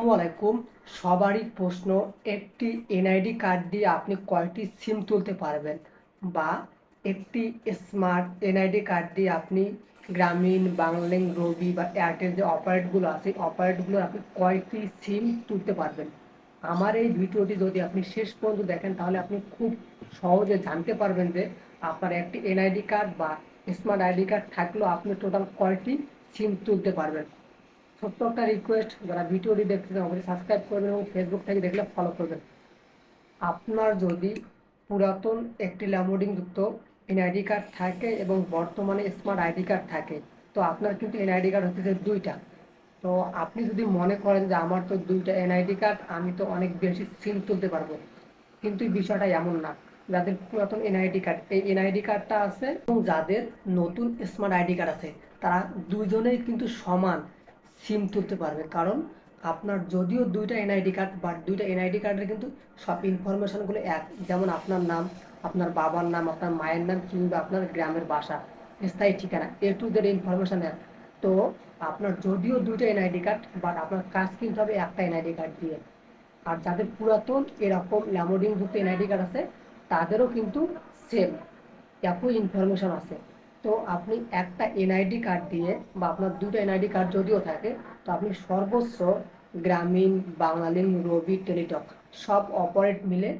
আসসালামু আলাইকুম। সবারই প্রশ্ন, একটি এনআইডি কার্ড দিয়ে আপনি কয়টি সিম তুলতে পারবেন, বা একটি স্মার্ট এনআইডি কার্ড দিয়ে আপনি গ্রামীণ, বাংলালিংক, রবি বা এয়ারটেল যে অপারেটরগুলো আছে অপারেটরগুলো আপনি কয়টি সিম তুলতে পারবেন। আমার এই ভিডিওটি যদি আপনি শেষ পর্যন্ত দেখেন তাহলে আপনি খুব সহজে জানতে পারবেন যে আপনার একটি এনআইডি কার্ড বা স্মার্ট আইডি কার্ড থাকলেও আপনি টোটাল কয়টি সিম তুলতে পারবেন। ছোট্ট একটা রিকোয়েস্ট, যারা ভিডিওটি দেখতেছেন অবশ্যই সাবস্ক্রাইব করবেন এবং ফেসবুক থেকে দেখলে ফলো করবেন। আপনার যদি পুরাতন একটি যুক্ত এনআইডি কার্ড থাকে এবং বর্তমানে স্মার্ট আইডি কার্ড থাকে, তো আপনার কিন্তু এনআইডি কার্ড হচ্ছে দুইটা। তো আপনি যদি মনে করেন যে আমার তো দুইটা এনআইডি কার্ড, আমি তো অনেক বেশি সিম তুলতে পারবো, কিন্তু এই বিষয়টা এমন না। যাদের পুরাতন এনআইডি কার্ড, এই এনআইডি কার্ডটা আছে এবং যাদের নতুন স্মার্ট আইডি কার্ড আছে, তারা দুইজনেই কিন্তু সমান সিম তুলতে পারবে। কারণ আপনার যদিও দুইটা এনআইডি কার্ড, বাট দুইটা এনআইডি কার্ডের কিন্তু সব ইনফরমেশনগুলো এক। যেমন আপনার নাম, আপনার বাবার নাম, আপনার মায়ের নাম, কিংবা আপনার গ্রামের বাসা, স্থায়ী ঠিকানা, A to Z ইনফরমেশন এক। তো আপনার যদিও দুইটা এনআইডি কার্ড, বাট আপনার কাজ কিন্তু হবে একটা এনআইডি কার্ড দিয়ে। আর যাদের পুরাতন এরকম যুক্ত এনআইডি কার্ড আছে, তাদেরও কিন্তু সেম একই ইনফরমেশন আছে। তো আপনি একটা এনআইডি কার্ড দিয়ে, বা আপনার দুটো এনআইডি কার্ড যদিও থাকে, তো আপনি সর্বোচ্চ গ্রামীণ, বাংলালিংক, রবি, টেলিটক সব অপারেট মিলে